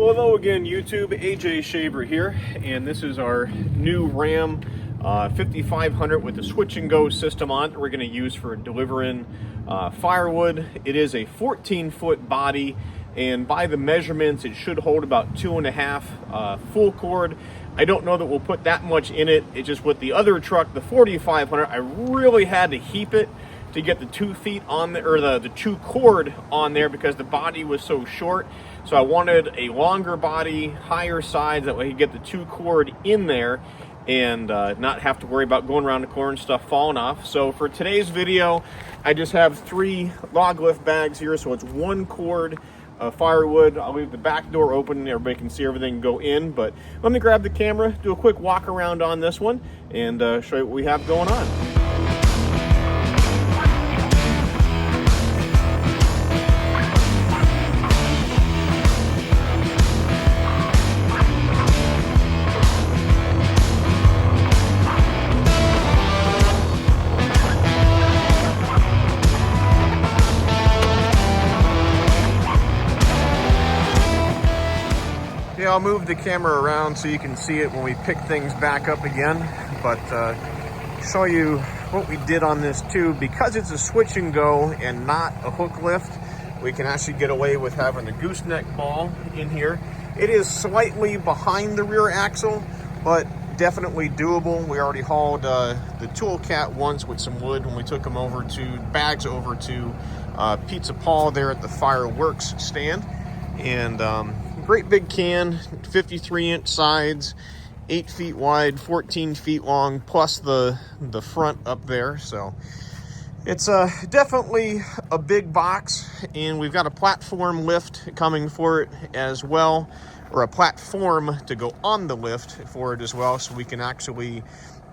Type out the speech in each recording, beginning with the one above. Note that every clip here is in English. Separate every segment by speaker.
Speaker 1: Well, hello again, YouTube. AJ Shaver here, and this is our new Ram 5500 with the switch and go system on it we're going to use for delivering firewood. It is a 14-foot body, and by the measurements, it should hold about 2.5 full cord. I don't know that we'll put that much in it. It's just with the other truck, the 4500, I really had to heap it to get the 2 feet on there, or the 2 cord on there, because the body was so short. So I wanted a longer body, higher sides, that way I could get the 2 cord in there and not have to worry about going around the corner and stuff falling off. So for today's video, I just have 3 log lift bags here, so it's 1 cord firewood. I'll leave the back door open and everybody can see everything go in, but let me grab the camera, do a quick walk around on this one, and show you what we have going on. Yeah, I'll move the camera around so you can see it when we pick things back up again, but show you what we did on this too. Because it's a switch and go and not a hook lift, we can actually get away with having the gooseneck ball in here. It is slightly behind the rear axle, but definitely doable. We already hauled the tool cat once with some wood when we took them over to bags over to Pizza Paul there at the fireworks stand. And great big can, 53-inch sides, 8 feet wide, 14 feet long, plus the front up there. So it's definitely a big box, and we've got a platform lift coming for it as well, or a platform to go on the lift for it as well, so we can actually,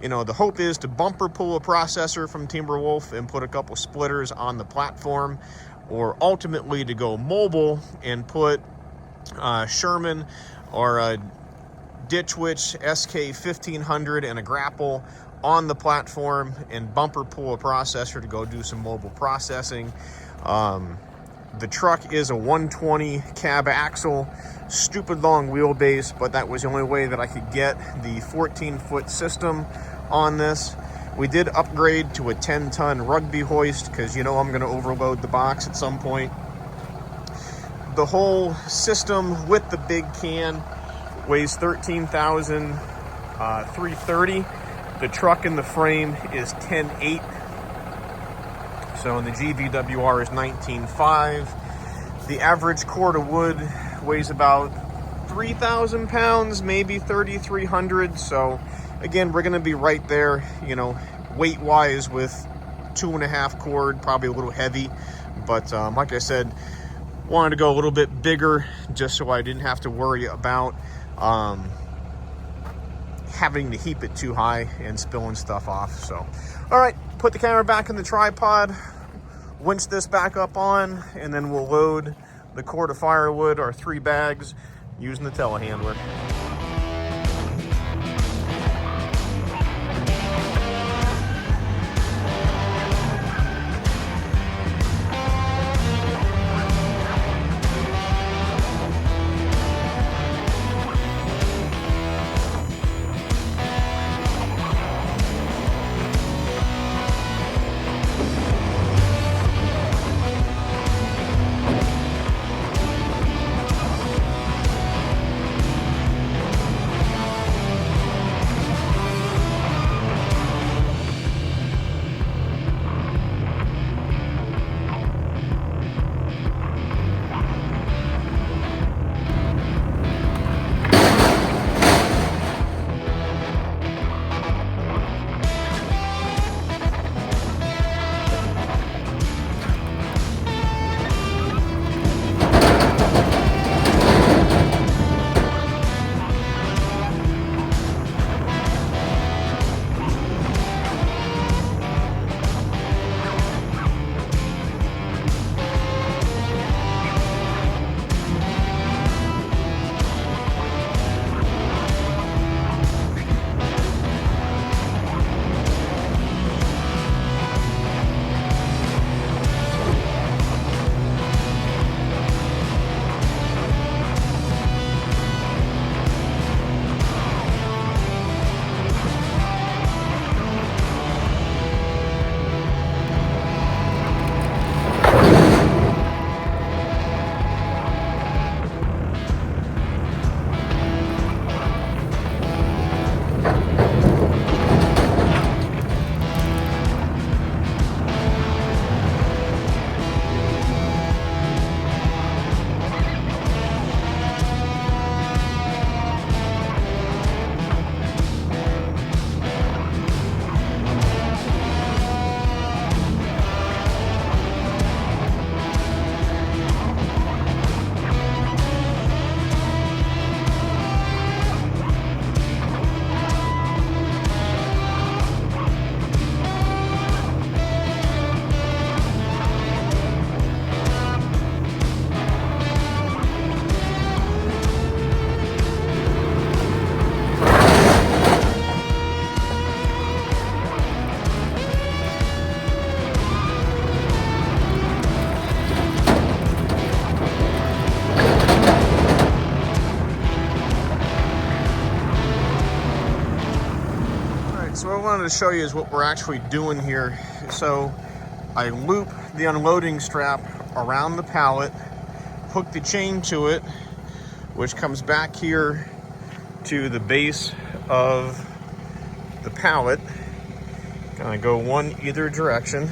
Speaker 1: you know, the hope is to bumper pull a processor from Timberwolf and put a couple splitters on the platform, or ultimately to go mobile and put Sherman or a Ditch Witch SK 1500 and a grapple on the platform and bumper pull a processor to go do some mobile processing. The truck is a 120 cab axle, stupid long wheelbase, but that was the only way that I could get the 14-foot system on this. We did upgrade to a 10-ton rugby hoist because, you know, I'm going to overload the box at some point. The whole system with the big can weighs 13,330. The truck and the frame is 10.8. So and the GVWR is 19.5. The average cord of wood weighs about 3,000 pounds, maybe 3,300. So again, we're going to be right there, you know, weight-wise with 2.5 cord, probably a little heavy. But like I said, wanted to go a little bit bigger just so I didn't have to worry about having to heap it too high and spilling stuff off. So, all right, put the camera back in the tripod, winch this back up on, and then we'll load the cord of firewood, our 3 bags, using the telehandler. right, so what I wanted to show you is what we're actually doing here. So I loop the unloading strap around the pallet, hook the chain to it, which comes back here to the base of the pallet. Kind of go one either direction.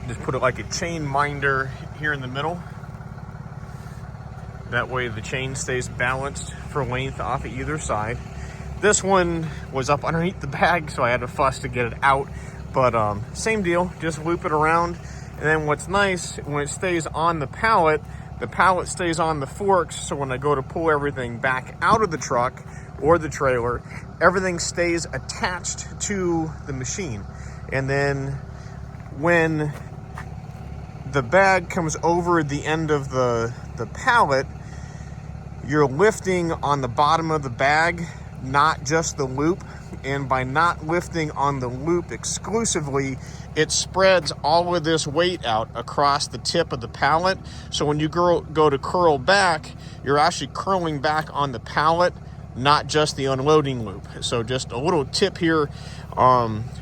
Speaker 1: Just put it like a chain minder here in the middle. That way the chain stays balanced for length off of either side. This one was up underneath the bag, so I had to fuss to get it out. But same deal, just loop it around. And then what's nice, when it stays on the pallet stays on the forks, so when I go to pull everything back out of the truck or the trailer, everything stays attached to the machine. And then when the bag comes over the end of the pallet, you're lifting on the bottom of the bag, not just the loop. And by not lifting on the loop exclusively, it spreads all of this weight out across the tip of the pallet. So when you go to curl back, you're actually curling back on the pallet, not just the unloading loop. So just a little tip here,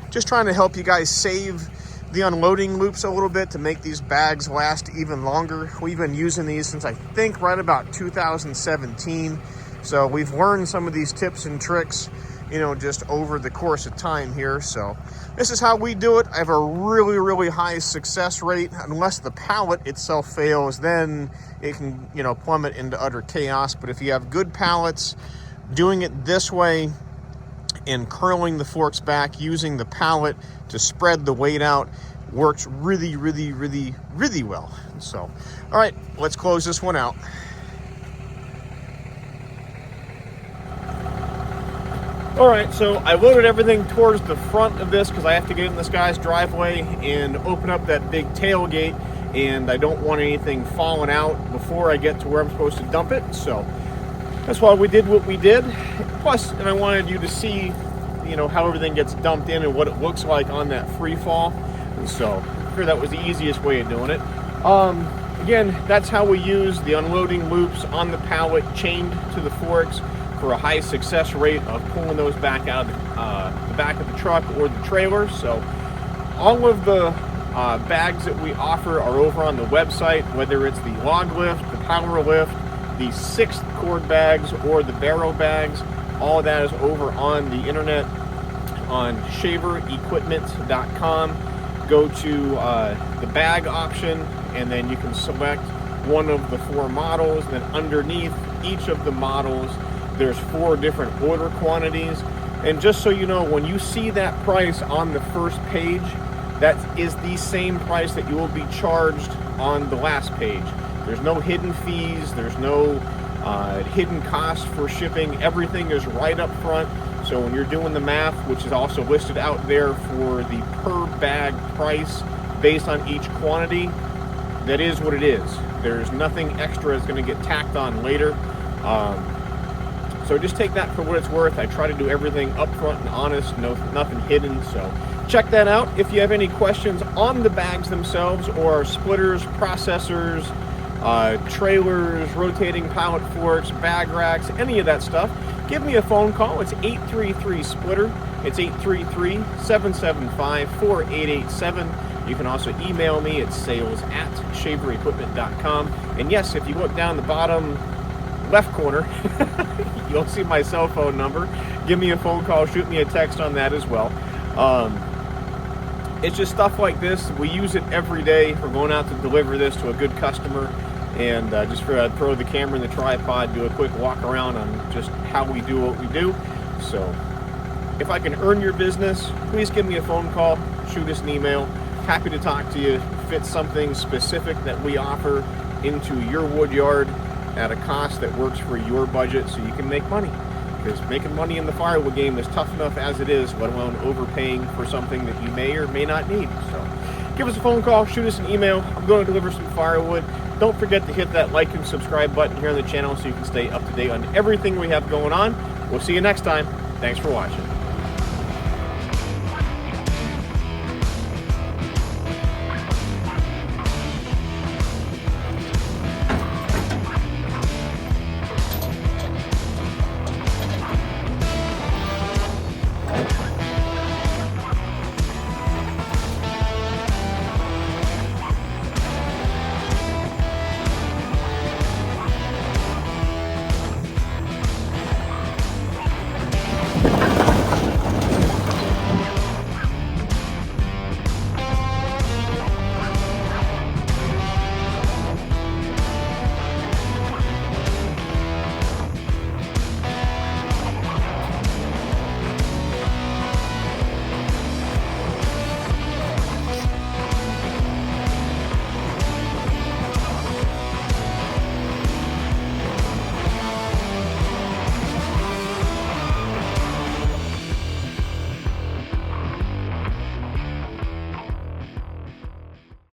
Speaker 1: just trying to help you guys save the unloading loops a little bit to make these bags last even longer. We've been using these since I think right about 2017. So we've learned some of these tips and tricks, you know, just over the course of time here. So this is how we do it. I have a really high success rate. Unless the pallet itself fails, then it can, you know, plummet into utter chaos. But if you have good pallets, doing it this way and curling the forks back using the pallet to spread the weight out works really well. So, all right, let's close this one out. All right, so I loaded everything towards the front of this because I have to get in this guy's driveway and open up that big tailgate, and I don't want anything falling out before I get to where I'm supposed to dump it. So that's why we did what we did. Plus, and I wanted you to see, you know, how everything gets dumped in and what it looks like on that free fall. And so I figured that was the easiest way of doing it. Again, that's how we use the unloading loops on the pallet chained to the forks for a high success rate of pulling those back out of the back of the truck or the trailer. So all of the bags that we offer are over on the website, whether it's the log lift, the power lift, the 6th cord bags, or the barrel bags. All of that is over on the internet on shaverequipment.com. Go to the bag option, and then you can select one of the 4 models. Then underneath each of the models, there's 4 different order quantities. And just so you know, when you see that price on the first page, that is the same price that you will be charged on the last page. There's no hidden fees, there's no hidden cost for shipping. Everything is right up front. So when you're doing the math, which is also listed out there for the per bag price based on each quantity, that is what it is. There's nothing extra that's going to get tacked on later. So just take that for what it's worth. I try to do everything upfront and honest, nothing hidden. So check that out. If you have any questions on the bags themselves or splitters, processors, trailers, rotating pallet forks, bag racks, any of that stuff, give me a phone call. It's 833-SPLITTER. It's 833-775-4887. You can also email me at sales@shaverequipment.com. And yes, if you look down the bottom left corner, you'll see my cell phone number. Give me a phone call, shoot me a text on that as well. It's just stuff like this. We use it every day. We're going out to deliver this to a good customer, and just throw the camera in the tripod, do a quick walk around on just how we do what we do. So if I can earn your business, please give me a phone call, shoot us an email. Happy to talk to you, fit something specific that we offer into your wood yard at a cost that works for your budget so you can make money. Because making money in the firewood game is tough enough as it is, let alone overpaying for something that you may or may not need. So give us a phone call, shoot us an email. I'm going to deliver some firewood. Don't forget to hit that like and subscribe button here on the channel so you can stay up to date on everything we have going on. We'll see you next time. Thanks for watching.